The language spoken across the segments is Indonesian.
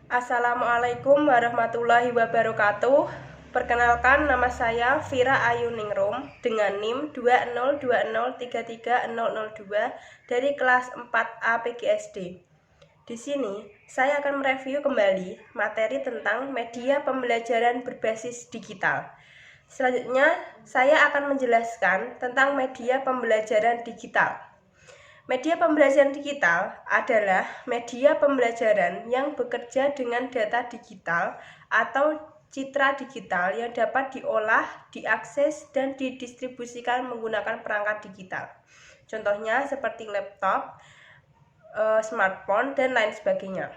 Assalamualaikum warahmatullahi wabarakatuh. Perkenalkan, nama saya Vira Ayu Ningrum dengan NIM 202033002 dari kelas 4A PGSD. Di sini saya akan mereview kembali materi tentang media pembelajaran berbasis digital. Selanjutnya, saya akan menjelaskan tentang media pembelajaran digital. Media pembelajaran digital adalah media pembelajaran yang bekerja dengan data digital atau citra digital yang dapat diolah, diakses, dan didistribusikan menggunakan perangkat digital. Contohnya seperti laptop, smartphone, dan lain sebagainya.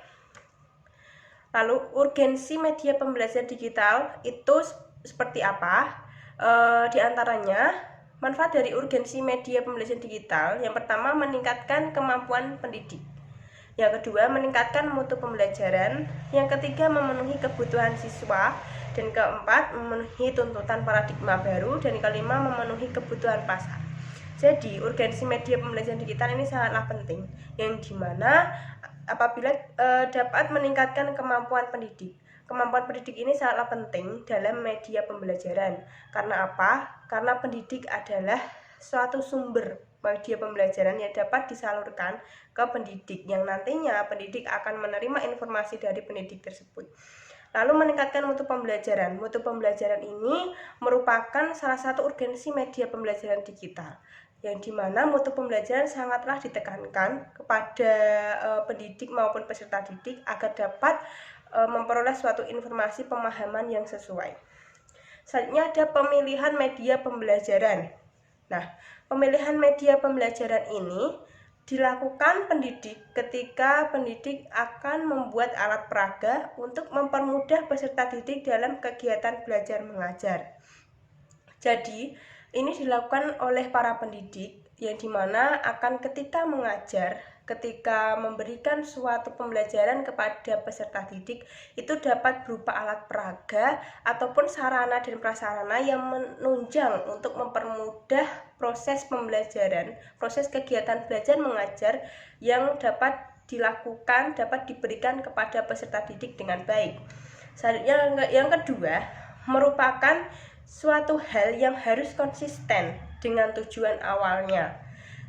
Lalu urgensi media pembelajaran digital itu seperti apa? Di antaranya manfaat dari urgensi media pembelajaran digital, yang pertama meningkatkan kemampuan pendidik, yang kedua meningkatkan mutu pembelajaran, yang ketiga memenuhi kebutuhan siswa, dan keempat memenuhi tuntutan paradigma baru, dan kelima memenuhi kebutuhan pasar. Jadi urgensi media pembelajaran digital ini sangatlah penting, yang dimana apabila dapat meningkatkan kemampuan pendidik. Kemampuan pendidik ini sangatlah penting dalam media pembelajaran. Karena apa? Karena pendidik adalah suatu sumber media pembelajaran yang dapat disalurkan ke pendidik, yang nantinya pendidik akan menerima informasi dari pendidik tersebut. Lalu meningkatkan mutu pembelajaran. Mutu pembelajaran ini merupakan salah satu urgensi media pembelajaran digital, yang dimana mutu pembelajaran sangatlah ditekankan kepada pendidik maupun peserta didik agar dapat memperoleh suatu informasi pemahaman yang sesuai. Selanjutnya ada pemilihan media pembelajaran. Nah, pemilihan media pembelajaran ini dilakukan pendidik ketika pendidik akan membuat alat peraga untuk mempermudah peserta didik dalam kegiatan belajar mengajar. Jadi, ini dilakukan oleh para pendidik yang dimana akan ketika mengajar, ketika memberikan suatu pembelajaran kepada peserta didik, itu dapat berupa alat peraga ataupun sarana dan prasarana yang menunjang untuk mempermudah proses pembelajaran, proses kegiatan belajar mengajar yang dapat dilakukan, dapat diberikan kepada peserta didik dengan baik. Selanjutnya, yang kedua, merupakan suatu hal yang harus konsisten dengan tujuan awalnya.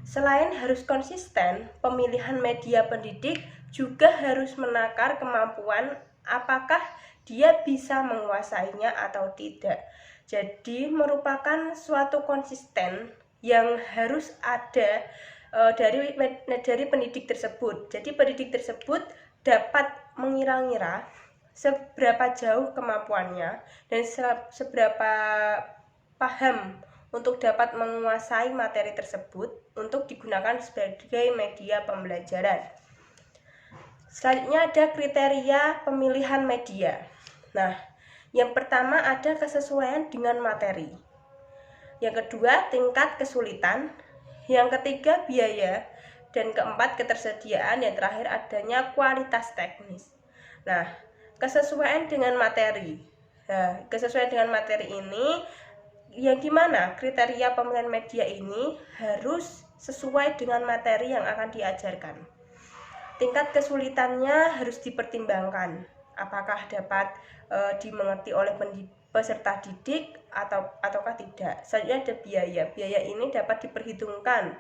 Selain harus konsisten, pemilihan media pendidik juga harus menakar kemampuan apakah dia bisa menguasainya atau tidak. Jadi merupakan suatu konsisten yang harus ada dari pendidik tersebut. Jadi pendidik tersebut dapat mengira-ngira seberapa jauh kemampuannya dan seberapa paham untuk dapat menguasai materi tersebut untuk digunakan sebagai media pembelajaran. Selanjutnya ada kriteria pemilihan media. Nah, yang pertama ada kesesuaian dengan materi. Yang kedua, tingkat kesulitan. Yang ketiga, biaya. Dan keempat, ketersediaan. Yang terakhir, adanya kualitas teknis. Nah, kesesuaian dengan materi. Nah, kesesuaian dengan materi ini yang dimana kriteria pemilihan media ini harus sesuai dengan materi yang akan diajarkan. Tingkat kesulitannya harus dipertimbangkan, apakah dapat dimengerti oleh peserta didik ataukah tidak. Selanjutnya ada biaya. Biaya ini dapat diperhitungkan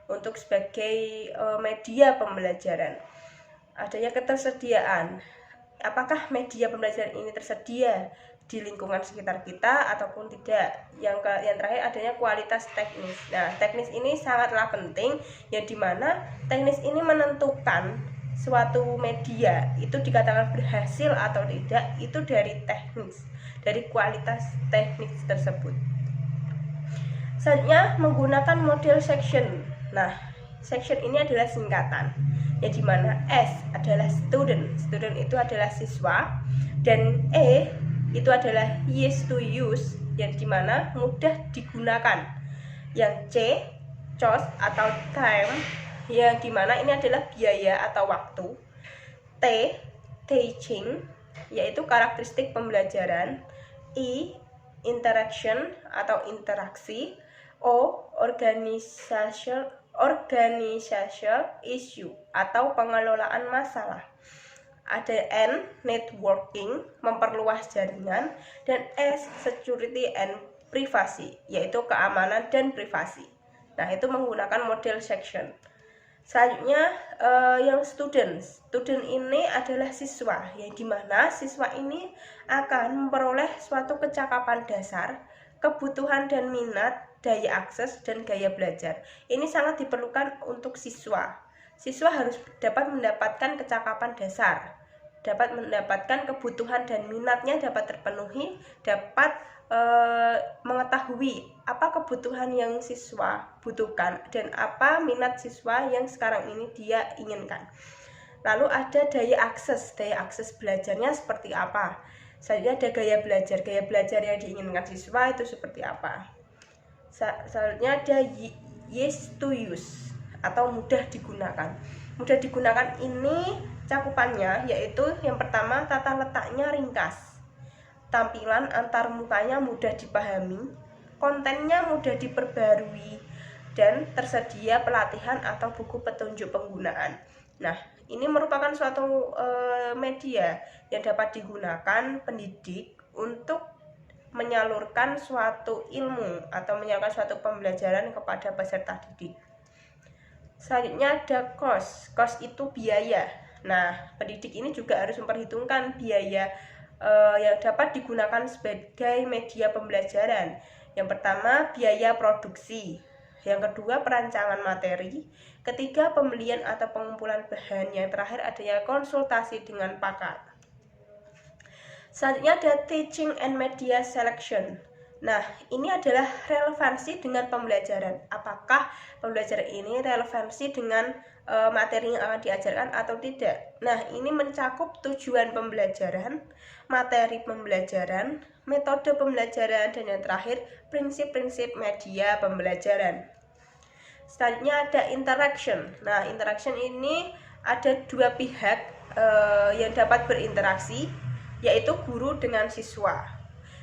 untuk sebagai media pembelajaran. Adanya ketersediaan, apakah media pembelajaran ini tersedia di lingkungan sekitar kita ataupun tidak. Yang terakhir adanya kualitas teknis. Nah, teknis ini sangatlah penting, yang dimana teknis ini menentukan suatu media itu dikatakan berhasil atau tidak itu dari teknis, dari kualitas teknis tersebut. Selanjutnya menggunakan model section. Nah, section ini adalah singkatan, yang dimana S adalah student, student itu adalah siswa, dan E itu adalah easy to use, yang dimana mudah digunakan. Yang C, cost atau time, yang dimana ini adalah biaya atau waktu. T, teaching, yaitu karakteristik pembelajaran. I, interaction atau interaksi. O, organizational issue atau pengelolaan masalah. Ada N, networking, memperluas jaringan, dan S, security and privacy, yaitu keamanan dan privasi. Nah, itu menggunakan model section. Selanjutnya yang student ini adalah siswa, yang dimana siswa ini akan memperoleh suatu kecakapan dasar, kebutuhan dan minat, daya akses, dan gaya belajar. Ini sangat diperlukan untuk siswa. Siswa harus dapat mendapatkan kecakapan dasar, dapat mendapatkan kebutuhan dan minatnya dapat terpenuhi, dapat mengetahui apa kebutuhan yang siswa butuhkan dan apa minat siswa yang sekarang ini dia inginkan. Lalu ada daya akses belajarnya seperti apa. Selanjutnya ada gaya belajar yang diinginkan siswa itu seperti apa. Selanjutnya ada easy to use atau mudah digunakan. Mudah digunakan ini cakupannya yaitu yang pertama, tata letaknya ringkas, tampilan antar mukanya mudah dipahami, kontennya mudah diperbarui, dan tersedia pelatihan atau buku petunjuk penggunaan. Nah, ini merupakan suatu media yang dapat digunakan pendidik untuk menyalurkan suatu ilmu atau menyalurkan suatu pembelajaran kepada peserta didik. Selanjutnya ada cost itu biaya. Nah, pendidik ini juga harus memperhitungkan biaya yang dapat digunakan sebagai media pembelajaran. Yang pertama, biaya produksi. Yang kedua, perancangan materi. Ketiga, pembelian atau pengumpulan bahan. Yang terakhir, adanya konsultasi dengan pakar. Selanjutnya ada teaching and media selection. Nah, ini adalah relevansi dengan pembelajaran. Apakah pembelajaran ini relevansi dengan materi yang akan diajarkan atau tidak? Nah, ini mencakup tujuan pembelajaran, materi pembelajaran, metode pembelajaran, dan yang terakhir, prinsip-prinsip media pembelajaran. Selanjutnya ada interaction. Nah, interaction ini ada dua pihak yang dapat berinteraksi, yaitu guru dengan siswa.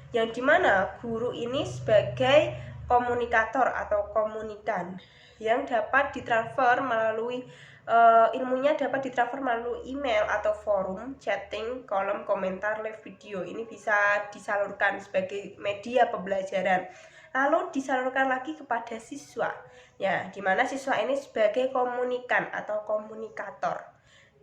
Yang dimana guru ini sebagai komunikator atau komunikan yang dapat ditransfer melalui ilmunya dapat ditransfer melalui email atau forum, chatting, kolom komentar, live video. Ini bisa disalurkan sebagai media pembelajaran. Lalu disalurkan lagi kepada siswa, ya, dimana siswa ini sebagai komunikan atau komunikator.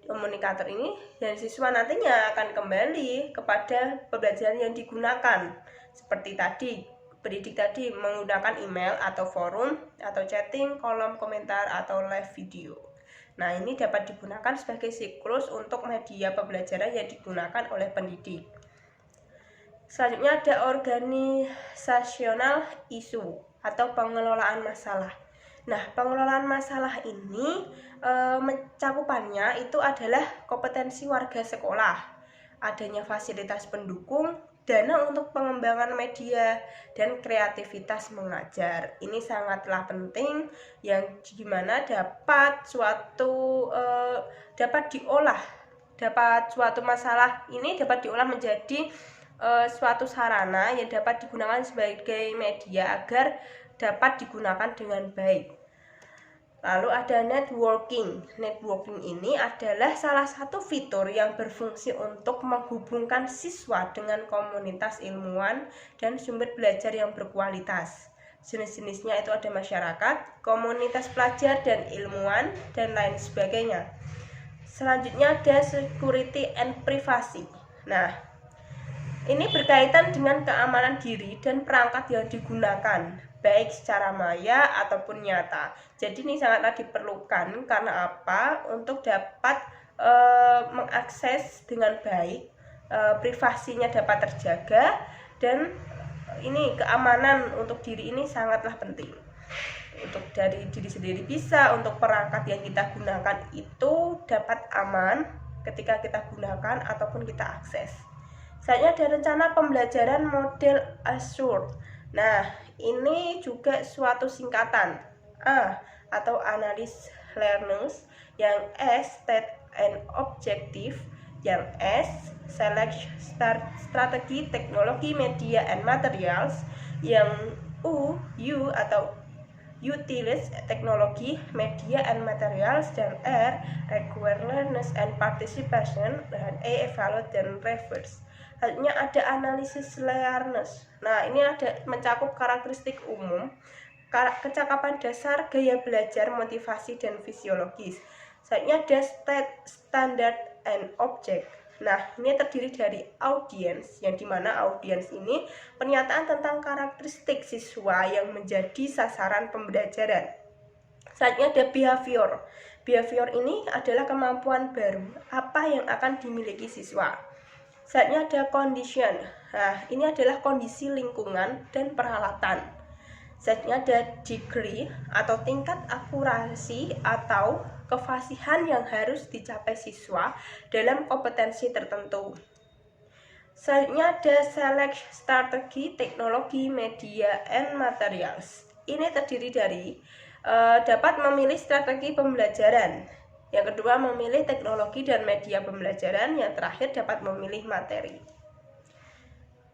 Komunikator ini dan siswa nantinya akan kembali kepada pembelajaran yang digunakan. Seperti tadi, pendidik tadi menggunakan email atau forum atau chatting, kolom komentar atau live video. Nah, ini dapat digunakan sebagai siklus untuk media pembelajaran yang digunakan oleh pendidik. Selanjutnya ada organisasional isu atau pengelolaan masalah. Nah, pengelolaan masalah ini cakupannya itu adalah kompetensi warga sekolah, adanya fasilitas pendukung, dana untuk pengembangan media, dan kreativitas mengajar. Ini sangatlah penting yang gimana dapat suatu masalah ini dapat diolah menjadi suatu sarana yang dapat digunakan sebagai media agar dapat digunakan dengan baik. Lalu ada networking. Networking ini adalah salah satu fitur yang berfungsi untuk menghubungkan siswa dengan komunitas ilmuwan dan sumber belajar yang berkualitas. Jenis-jenisnya itu ada masyarakat, komunitas pelajar dan ilmuwan, dan lain sebagainya. Selanjutnya ada security and privacy. Nah, ini berkaitan dengan keamanan diri dan perangkat yang digunakan, baik secara maya ataupun nyata. Jadi ini sangatlah diperlukan karena apa? Untuk dapat mengakses dengan baik, privasinya dapat terjaga, dan ini keamanan untuk diri ini sangatlah penting. Untuk dari diri sendiri bisa, untuk perangkat yang kita gunakan itu dapat aman ketika kita gunakan ataupun kita akses. Selanjutnya ada rencana pembelajaran model assured. Nah, ini juga suatu singkatan. A atau analysis learners, yang S state and objective, yang S select strategi, teknologi, media and materials, yang U atau utilize teknologi, media and materials, dan R require learners and participation, dan E evaluate dan reverse. Selanjutnya ada analisis learners. Nah, ini ada mencakup karakteristik umum, kecakapan dasar, gaya belajar, motivasi, dan fisiologis. Selanjutnya ada state, standard, and object. Nah, ini terdiri dari audience, yang dimana audience ini pernyataan tentang karakteristik siswa yang menjadi sasaran pembelajaran. Selanjutnya ada behavior. Behavior ini adalah kemampuan baru, apa yang akan dimiliki siswa. Selanjutnya ada condition. Nah, ini adalah kondisi lingkungan dan peralatan. Selanjutnya ada degree atau tingkat akurasi atau kefasihan yang harus dicapai siswa dalam kompetensi tertentu. Selanjutnya ada select strategi, teknologi, media, and materials. Ini terdiri dari dapat memilih strategi pembelajaran. Yang kedua, memilih teknologi dan media pembelajaran. Yang terakhir, dapat memilih materi.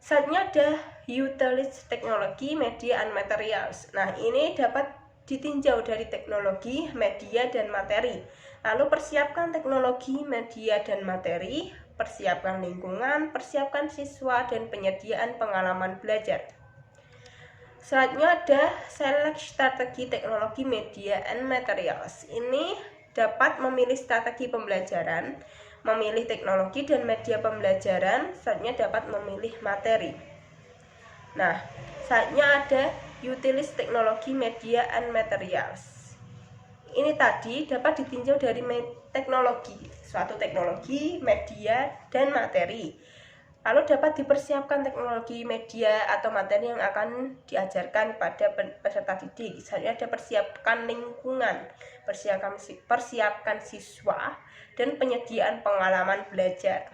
Selanjutnya ada utilize teknologi, media, and materials. Nah, ini dapat ditinjau dari teknologi, media, dan materi. Lalu persiapkan teknologi, media, dan materi, persiapkan lingkungan, persiapkan siswa, dan penyediaan pengalaman belajar. Selanjutnya ada select strategi, teknologi, media, and materials. Ini dapat memilih strategi pembelajaran, memilih teknologi dan media pembelajaran, selanjutnya dapat memilih materi. Nah, selanjutnya ada utilize teknologi, media, and materials. Ini tadi dapat ditinjau dari teknologi, suatu teknologi, media, dan materi. Lalu dapat dipersiapkan teknologi, media, atau materi yang akan diajarkan pada peserta didik. Selanjutnya ada persiapkan lingkungan, persiapkan siswa, dan penyediaan pengalaman belajar.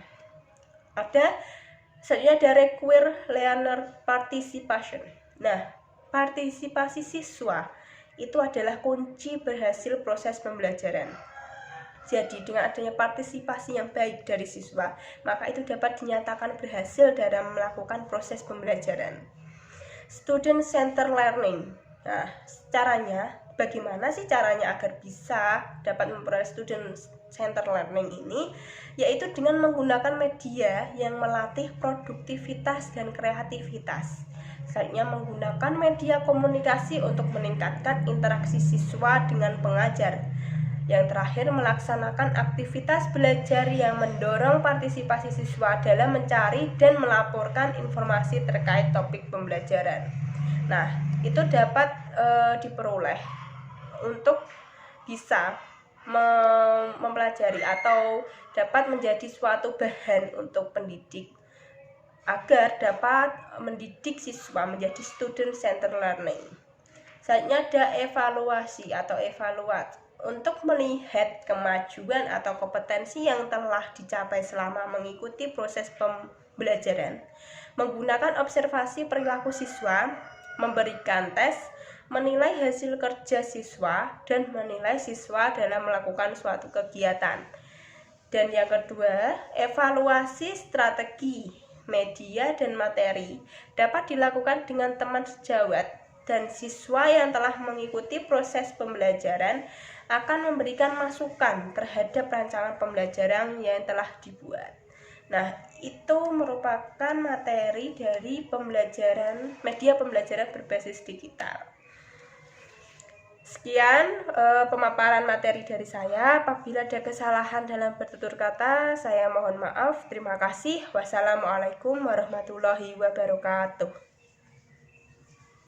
Selanjutnya ada require learner participation. Nah, partisipasi siswa itu adalah kunci berhasil proses pembelajaran. Jadi dengan adanya partisipasi yang baik dari siswa, maka itu dapat dinyatakan berhasil dalam melakukan proses pembelajaran. Student center learning. Nah, caranya, bagaimana sih caranya agar bisa dapat memperoleh student center learning ini? Yaitu dengan menggunakan media yang melatih produktivitas dan kreativitas. Selanjutnya menggunakan media komunikasi untuk meningkatkan interaksi siswa dengan pengajar. Yang terakhir, melaksanakan aktivitas belajar yang mendorong partisipasi siswa dalam mencari dan melaporkan informasi terkait topik pembelajaran. Nah, itu dapat diperoleh untuk bisa mempelajari atau dapat menjadi suatu bahan untuk pendidik agar dapat mendidik siswa menjadi student center learning. Selanjutnya ada evaluasi atau evaluat. Untuk melihat kemajuan atau kompetensi yang telah dicapai selama mengikuti proses pembelajaran, menggunakan observasi perilaku siswa, memberikan tes, menilai hasil kerja siswa, dan menilai siswa dalam melakukan suatu kegiatan. Dan yang kedua, evaluasi strategi, media, dan materi dapat dilakukan dengan teman sejawat dan siswa yang telah mengikuti proses pembelajaran akan memberikan masukan terhadap rancangan pembelajaran yang telah dibuat. Nah, itu merupakan materi dari pembelajaran, media pembelajaran berbasis digital. Sekian pemaparan materi dari saya. Apabila ada kesalahan dalam bertutur kata, saya mohon maaf. Terima kasih. Wassalamualaikum warahmatullahi wabarakatuh.